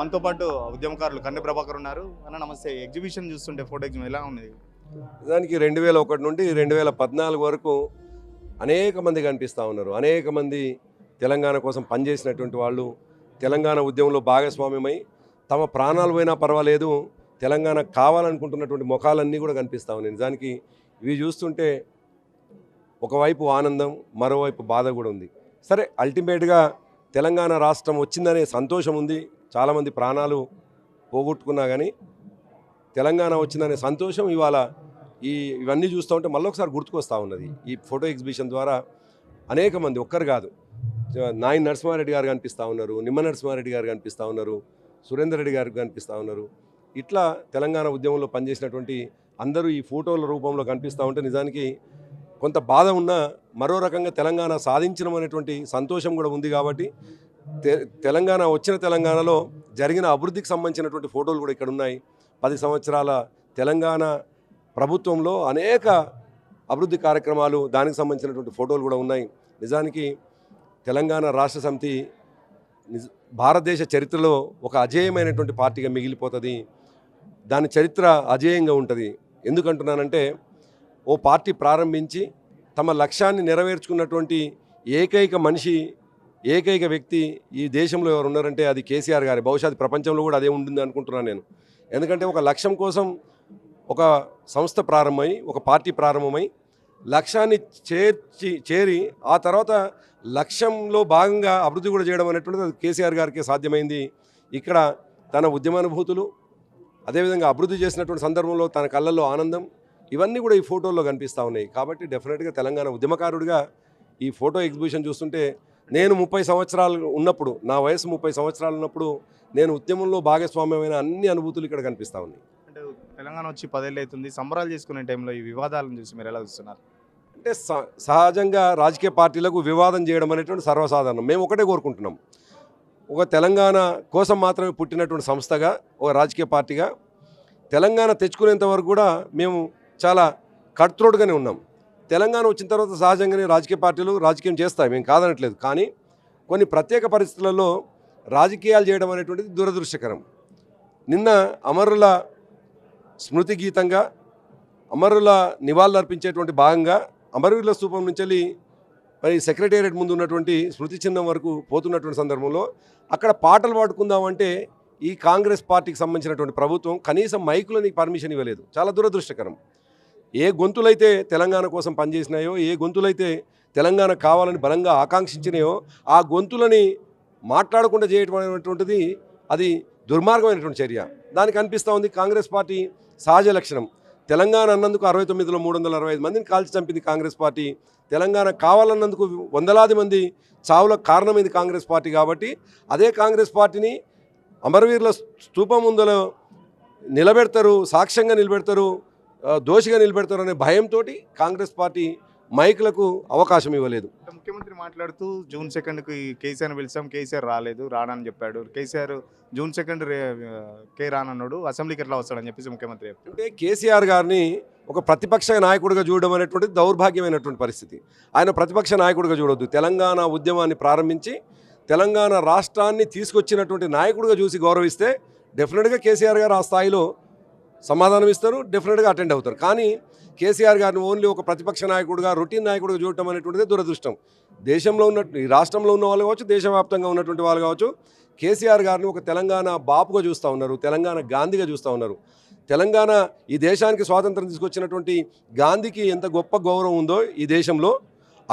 మనతో పాటు ఉద్యమకారులు కన్నె ప్రభాకర్ ఉన్నారు. అన్న నమస్తే. ఎగ్జిబిషన్ చూస్తుంటే ఫోటో ఎగ్జిబిషన్ ఎలా ఉంది? దానికి 2001 నుండి 2014 వరకు అనేక మంది కనిపిస్తూ ఉన్నారు. అనేక మంది తెలంగాణ కోసం పనిచేసినటువంటి వాళ్ళు తెలంగాణ ఉద్యమంలో భాగస్వామ్యమై తమ ప్రాణాలు పోయినా పర్వాలేదు తెలంగాణ కావాలనుకుంటున్నటువంటి ముఖాలన్నీ కూడా కనిపిస్తూ ఉన్నాయి. నిజానికి ఇవి చూస్తుంటే ఒకవైపు ఆనందం, మరోవైపు బాధ కూడా ఉంది. సరే, అల్టిమేట్గా తెలంగాణ రాష్ట్రం వచ్చిందనే సంతోషం ఉంది. చాలామంది ప్రాణాలు పోగొట్టుకున్నా కానీ తెలంగాణ వచ్చిందనే సంతోషం ఇవాళ ఇవన్నీ చూస్తూ ఉంటే మళ్ళీ ఒకసారి గుర్తుకొస్తూ ఉన్నది. ఈ ఫోటో ఎగ్జిబిషన్ ద్వారా అనేక మంది, ఒక్కరు కాదు, నాయన్ నరసింహారెడ్డి గారు కనిపిస్తూ ఉన్నారు, నిమ్మ నరసింహారెడ్డి గారు కనిపిస్తూ ఉన్నారు, సురేందర్ రెడ్డి గారు కనిపిస్తూ ఉన్నారు. ఇట్లా తెలంగాణ ఉద్యమంలో పనిచేసినటువంటి అందరూ ఈ ఫోటోల రూపంలో కనిపిస్తూ ఉంటే నిజానికి కొంత బాధ ఉన్నా మరో రకంగా తెలంగాణ సాధించడం అనేటువంటి సంతోషం కూడా ఉంది. కాబట్టి తెలంగాణ వచ్చిన తెలంగాణలో జరిగిన అభివృద్ధికి సంబంధించినటువంటి ఫోటోలు కూడా ఇక్కడ ఉన్నాయి. 10 సంవత్సరాల తెలంగాణ ప్రభుత్వంలో అనేక అభివృద్ధి కార్యక్రమాలు, దానికి సంబంధించినటువంటి ఫోటోలు కూడా ఉన్నాయి. నిజానికి తెలంగాణ రాష్ట్ర సమితి భారతదేశ చరిత్రలో ఒక అజేయమైనటువంటి పార్టీగా మిగిలిపోతుంది. దాని చరిత్ర అజేయంగా ఉంటుంది. ఎందుకంటున్నానంటే, ఓ పార్టీ ప్రారంభించి తమ లక్ష్యాన్ని నెరవేర్చుకున్నటువంటి ఏకైక మనిషి, ఏకైక వ్యక్తి ఈ దేశంలో ఎవరు ఉన్నారంటే అది కేసీఆర్ గారి. బహుశా అది ప్రపంచంలో కూడా అదే ఉంటుంది అనుకుంటున్నాను నేను. ఎందుకంటే ఒక లక్ష్యం కోసం ఒక సంస్థ ప్రారంభమై, ఒక పార్టీ ప్రారంభమై లక్ష్యాన్ని చేరి ఆ తర్వాత లక్ష్యంలో భాగంగా అభివృద్ధి కూడా చేయడం అనేటువంటిది అది కేసీఆర్ గారికి సాధ్యమైంది. ఇక్కడ తన ఉద్యమానుభూతులు, అదేవిధంగా అభివృద్ధి చేసినటువంటి సందర్భంలో తన కళ్ళల్లో ఆనందం, ఇవన్నీ కూడా ఈ ఫోటోల్లో కనిపిస్తూ ఉన్నాయి. కాబట్టి డెఫినెట్గా తెలంగాణ ఉద్యమకారుడిగా ఈ ఫోటో ఎగ్జిబిషన్ చూస్తుంటే, నేను 30 సంవత్సరాలు ఉన్నప్పుడు, నా వయసు 30 సంవత్సరాలు ఉన్నప్పుడు నేను ఉద్యమంలో భాగస్వామ్యమైన అన్ని అనుభూతులు ఇక్కడ కనిపిస్తూ ఉన్నాయి. అంటే తెలంగాణ వచ్చి 10 ఏళ్ళు అవుతుంది. సంబరాలు చేసుకునే టైంలో ఈ వివాదాలను చూసి మీరు ఎలా చూస్తున్నారు? అంటే సహజంగా రాజకీయ పార్టీలకు వివాదం చేయడం అనేటువంటి సర్వసాధారణం. మేము ఒకటే కోరుకుంటున్నాం, ఒక తెలంగాణ కోసం మాత్రమే పుట్టినటువంటి సంస్థగా, ఒక రాజకీయ పార్టీగా తెలంగాణ తెచ్చుకునేంత వరకు కూడా మేము చాలా కట్త్రోడ్గానే ఉన్నాం. తెలంగాణ వచ్చిన తర్వాత సహజంగానే రాజకీయ పార్టీలు రాజకీయం చేస్తాయి, మేము కాదనట్లేదు. కానీ కొన్ని ప్రత్యేక పరిస్థితులలో రాజకీయాలు చేయడం అనేటువంటిది దురదృష్టకరం. నిన్న అమరుల స్మృతి గీతంగా, అమరుల నివాళులు అర్పించేటువంటి భాగంగా అమరవీరుల స్తూపం నుంచి వెళ్ళి మరి సెక్రటేరియట్ ముందు ఉన్నటువంటి స్మృతి చిహ్నం వరకు పోతున్నటువంటి సందర్భంలో అక్కడ పాటలు పాడుకుందామంటే ఈ కాంగ్రెస్ పార్టీకి సంబంధించినటువంటి ప్రభుత్వం కనీసం మైకులని పర్మిషన్ ఇవ్వలేదు. చాలా దురదృష్టకరం. ఏ గొంతులైతే తెలంగాణ కోసం పనిచేసినాయో, ఏ గొంతులైతే తెలంగాణ కావాలని బలంగా ఆకాంక్షించినాయో ఆ గొంతులని మాట్లాడకుండా చేయడం అనేటువంటిది అది దుర్మార్గమైనటువంటి చర్య. దానికి అనిపిస్తూ ఉంది కాంగ్రెస్ పార్టీ సహజ లక్షణం. తెలంగాణ అన్నందుకు 69లో 365 మందిని కాల్చి చంపింది కాంగ్రెస్ పార్టీ. తెలంగాణ కావాలన్నందుకు వందలాది మంది చావులకు కారణమైంది కాంగ్రెస్ పార్టీ. కాబట్టి అదే కాంగ్రెస్ పార్టీని అమరవీరుల స్తూపం ముందులో నిలబెడతారు, సాక్ష్యంగా నిలబెడతారు, దోషిగా నిలబెడతారు అనే భయంతో కాంగ్రెస్ పార్టీ మైకులకు అవకాశం ఇవ్వలేదు. ముఖ్యమంత్రి మాట్లాడుతూ జూన్ 2కి కేసీఆర్ని పిలిచాం, కేసీఆర్ రాలేదు, రానని చెప్పాడు. కేసీఆర్ జూన్ 2 కే రానన్నాడు, అసెంబ్లీకి ఎట్లా వస్తాడని చెప్పేసి ముఖ్యమంత్రి. అంటే కేసీఆర్ గారిని ఒక ప్రతిపక్ష నాయకుడిగా చూడడం అనేటువంటిది దౌర్భాగ్యమైనటువంటి పరిస్థితి. ఆయన ప్రతిపక్ష నాయకుడిగా చూడొద్దు. తెలంగాణ ఉద్యమాన్ని ప్రారంభించి తెలంగాణ రాష్ట్రాన్ని తీసుకొచ్చినటువంటి నాయకుడిగా చూసి గౌరవిస్తే డెఫినెట్గా కేసీఆర్ గారు ఆ స్థాయిలో సమాధానం ఇస్తారు, డెఫినెట్గా అటెండ్ అవుతారు. కానీ కేసీఆర్ గారిని ఓన్లీ ఒక ప్రతిపక్ష నాయకుడిగా, రొటీన్ నాయకుడిగా చూడటం అనేటువంటిది దురదృష్టం. దేశంలో ఉన్న, ఈ రాష్ట్రంలో ఉన్న వాళ్ళు కావచ్చు, దేశవ్యాప్తంగా ఉన్నటువంటి వాళ్ళు కావచ్చు, కేసీఆర్ గారిని ఒక తెలంగాణ బాపుగా చూస్తూ ఉన్నారు, తెలంగాణ గాంధీగా చూస్తూ ఉన్నారు. తెలంగాణ ఈ దేశానికి స్వాతంత్రం తీసుకొచ్చినటువంటి గాంధీకి ఎంత గొప్ప గౌరవం ఉందో ఈ దేశంలో,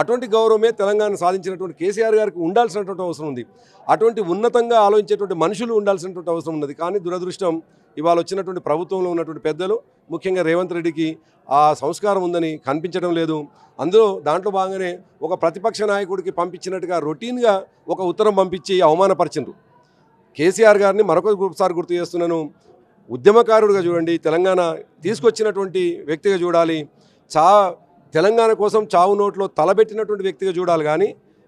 అటువంటి గౌరవమే తెలంగాణ సాధించినటువంటి కేసీఆర్ గారికి ఉండాల్సినటువంటి అవసరం ఉంది. అటువంటి ఉన్నతంగా ఆలోచించేటువంటి మనుషులు ఉండాల్సినటువంటి అవసరం ఉన్నది. కానీ దురదృష్టం, ఇవాళ వచ్చినటువంటి ప్రభుత్వంలో ఉన్నటువంటి పెద్దలు, ముఖ్యంగా రేవంత్ రెడ్డికి ఆ సంస్కారం ఉందని కనిపించడం లేదు. దాంట్లో భాగంగానే ఒక ప్రతిపక్ష నాయకుడికి పంపించినట్టుగా రొటీన్గా ఒక ఉత్తరం పంపించి అవమానపరిచిండ్రు. కేసీఆర్ గారిని మరొకసారి గుర్తు చేస్తున్నాను, ఉద్యమకారుడిగా చూడండి, తెలంగాణ తీసుకొచ్చినటువంటి వ్యక్తిగా చూడాలి, తెలంగాణ కోసం చావు నోట్లో తలబెట్టినటువంటి వ్యక్తిగా చూడాలి. కానీ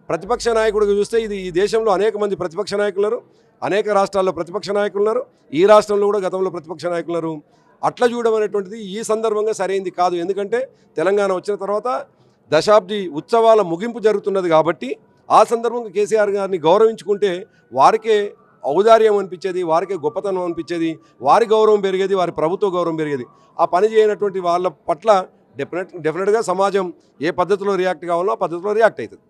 ప్రతిపక్ష నాయకుడిగా చూస్తే ఈ దేశంలో అనేక మంది ప్రతిపక్ష నాయకులు ఉన్నారు, అనేక రాష్ట్రాల్లో ప్రతిపక్ష నాయకులు ఉన్నారు, ఈ రాష్ట్రంలో కూడా గతంలో ప్రతిపక్ష నాయకులు ఉన్నారు. అట్లా చూడడం అనేటువంటిది ఈ సందర్భంగా సరైంది కాదు. ఎందుకంటే తెలంగాణ వచ్చిన తర్వాత దశాబ్ది ఉత్సవాల ముగింపు జరుగుతున్నది కాబట్టి ఆ సందర్భంగా కేసీఆర్ గారిని గౌరవించుకుంటే వారికే ఔదార్యం అనిపించేది, వారికే గొప్పతనం అనిపించేది, వారి గౌరవం పెరిగేది, వారి ప్రభుత్వ గౌరవం పెరిగేది. ఆ పని చేయనటువంటి వాళ్ళ పట్ల డెఫినెట్గా సమాజం ఏ పద్ధతిలో రియాక్ట్ కావాలో ఆ పద్ధతిలో రియాక్ట్ అవుతుంది.